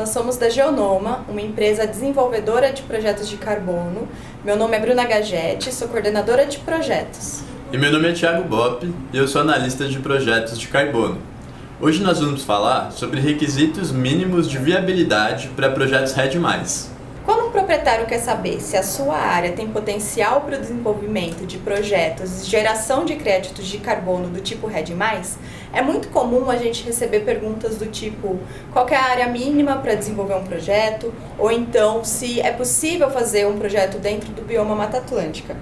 nós somos da Geonoma, uma empresa desenvolvedora de projetos de carbono. Meu nome é Bruna Gagetti, sou coordenadora de projetos. E meu nome é Thiago Bopp e eu sou analista de projetos de carbono. Hoje nós vamos falar sobre requisitos mínimos de viabilidade para projetos REDD+. Quando um proprietário quer saber se a sua área tem potencial para o desenvolvimento de projetos e geração de créditos de carbono do tipo REDD+, é muito comum a gente receber perguntas do tipo qual é a área mínima para desenvolver um projeto, ou então se é possível fazer um projeto dentro do bioma Mata Atlântica.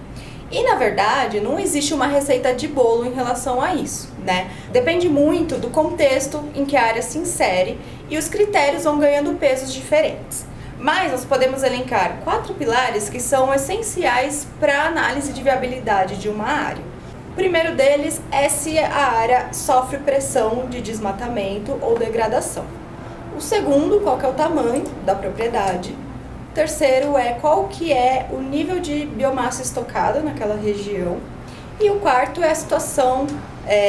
E, na verdade, não existe uma receita de bolo em relação a isso, né? Depende muito do contexto em que a área se insere e os critérios vão ganhando pesos diferentes. Mas nós podemos elencar 4 pilares que são essenciais para a análise de viabilidade de uma área. O primeiro deles é se a área sofre pressão de desmatamento ou degradação. O segundo, qual que é o tamanho da propriedade. O terceiro é qual que é o nível de biomassa estocada naquela região. E o quarto é a situação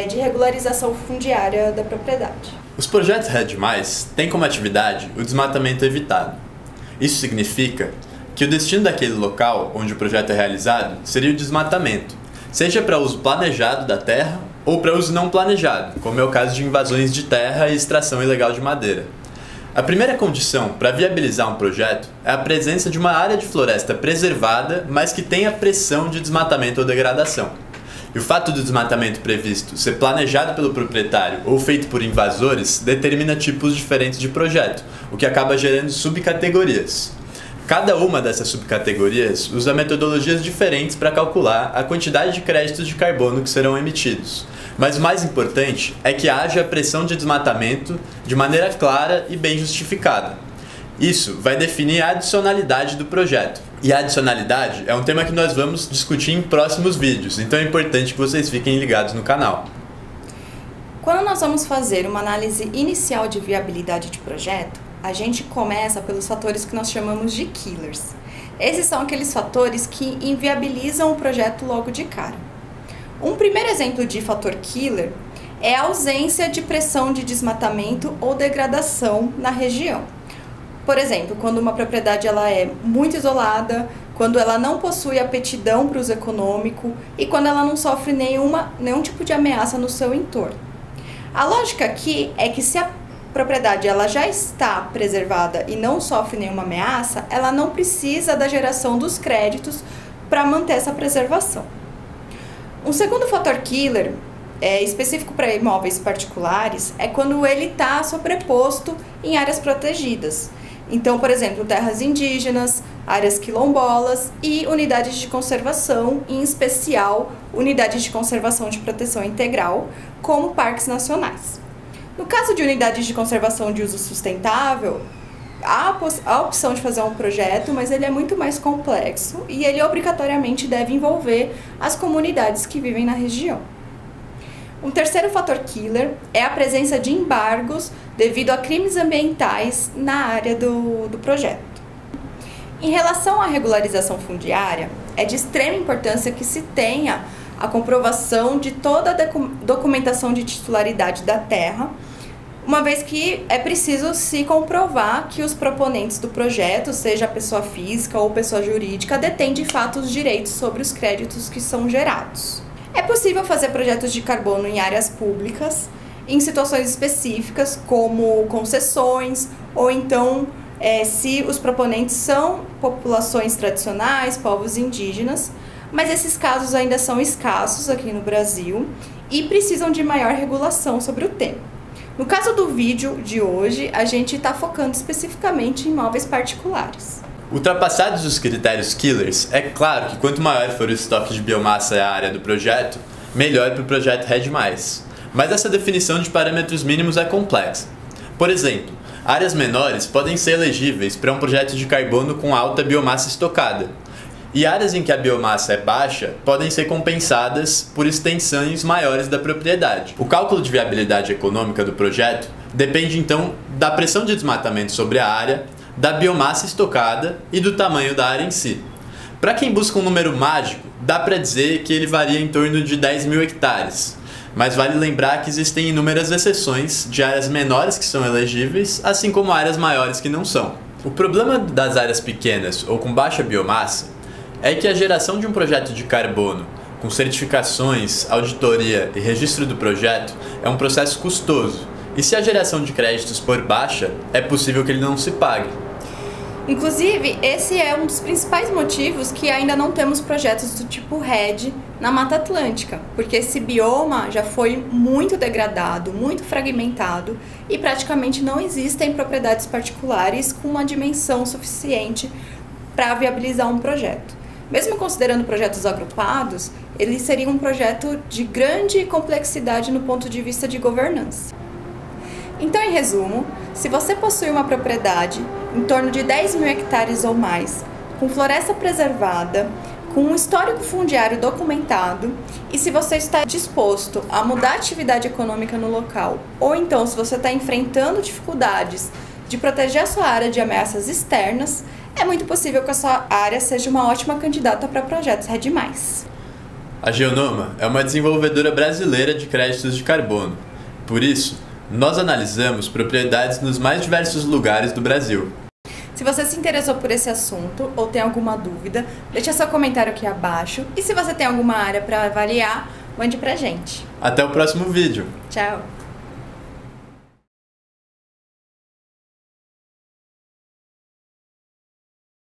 de regularização fundiária da propriedade. Os projetos REDD+, têm como atividade o desmatamento evitado. Isso significa que o destino daquele local onde o projeto é realizado seria o desmatamento, seja para uso planejado da terra ou para uso não planejado, como é o caso de invasões de terra e extração ilegal de madeira. A primeira condição para viabilizar um projeto é a presença de uma área de floresta preservada, mas que tenha pressão de desmatamento ou degradação. E o fato do desmatamento previsto ser planejado pelo proprietário ou feito por invasores determina tipos diferentes de projeto, o que acaba gerando subcategorias. Cada uma dessas subcategorias usa metodologias diferentes para calcular a quantidade de créditos de carbono que serão emitidos. Mas o mais importante é que haja pressão de desmatamento de maneira clara e bem justificada. Isso vai definir a adicionalidade do projeto. E a adicionalidade é um tema que nós vamos discutir em próximos vídeos, então é importante que vocês fiquem ligados no canal. Quando nós vamos fazer uma análise inicial de viabilidade de projeto, a gente começa pelos fatores que nós chamamos de killers. Esses são aqueles fatores que inviabilizam o projeto logo de cara. Um primeiro exemplo de fator killer é a ausência de pressão de desmatamento ou degradação na região. Por exemplo, quando uma propriedade ela é muito isolada, quando ela não possui aptidão para o uso econômico e quando ela não sofre nenhum tipo de ameaça no seu entorno. A lógica aqui é que se a propriedade ela já está preservada e não sofre nenhuma ameaça, ela não precisa da geração dos créditos para manter essa preservação. Um segundo fator killer específico para imóveis particulares é quando ele está sobreposto em áreas protegidas. Então, por exemplo, terras indígenas, áreas quilombolas e unidades de conservação, em especial unidades de conservação de proteção integral, como parques nacionais. No caso de unidades de conservação de uso sustentável, há a opção de fazer um projeto, mas ele é muito mais complexo e ele obrigatoriamente deve envolver as comunidades que vivem na região. Um terceiro fator killer é a presença de embargos devido a crimes ambientais na área do projeto. Em relação à regularização fundiária, é de extrema importância que se tenha a comprovação de toda a documentação de titularidade da terra, uma vez que é preciso se comprovar que os proponentes do projeto, seja a pessoa física ou pessoa jurídica, detêm de fato os direitos sobre os créditos que são gerados. É possível fazer projetos de carbono em áreas públicas, em situações específicas, como concessões, ou então se os proponentes são populações tradicionais, povos indígenas, mas esses casos ainda são escassos aqui no Brasil e precisam de maior regulação sobre o tema. No caso do vídeo de hoje, a gente está focando especificamente em imóveis particulares. Ultrapassados os critérios killers, é claro que quanto maior for o estoque de biomassa e a área do projeto, melhor para o projeto REDD+. Mas essa definição de parâmetros mínimos é complexa. Por exemplo, áreas menores podem ser elegíveis para um projeto de carbono com alta biomassa estocada, e áreas em que a biomassa é baixa podem ser compensadas por extensões maiores da propriedade. O cálculo de viabilidade econômica do projeto depende então da pressão de desmatamento sobre a área, da biomassa estocada e do tamanho da área em si. Para quem busca um número mágico, dá para dizer que ele varia em torno de 10.000 hectares. Mas vale lembrar que existem inúmeras exceções de áreas menores que são elegíveis, assim como áreas maiores que não são. O problema das áreas pequenas ou com baixa biomassa é que a geração de um projeto de carbono com certificações, auditoria e registro do projeto é um processo custoso, e se a geração de créditos for baixa, é possível que ele não se pague. Inclusive, esse é um dos principais motivos que ainda não temos projetos do tipo REDD na Mata Atlântica, porque esse bioma já foi muito degradado, muito fragmentado e praticamente não existem propriedades particulares com uma dimensão suficiente para viabilizar um projeto. Mesmo considerando projetos agrupados, ele seria um projeto de grande complexidade no ponto de vista de governança. Então, em resumo, se você possui uma propriedade em torno de 10 mil hectares ou mais, com floresta preservada, com um histórico fundiário documentado, e se você está disposto a mudar a atividade econômica no local, ou então se você está enfrentando dificuldades de proteger a sua área de ameaças externas, é muito possível que a sua área seja uma ótima candidata para projetos REDD+. A Geonoma é uma desenvolvedora brasileira de créditos de carbono. Por isso, nós analisamos propriedades nos mais diversos lugares do Brasil. Se você se interessou por esse assunto ou tem alguma dúvida, deixa seu comentário aqui abaixo. E se você tem alguma área para avaliar, mande pra gente. Até o próximo vídeo. Tchau!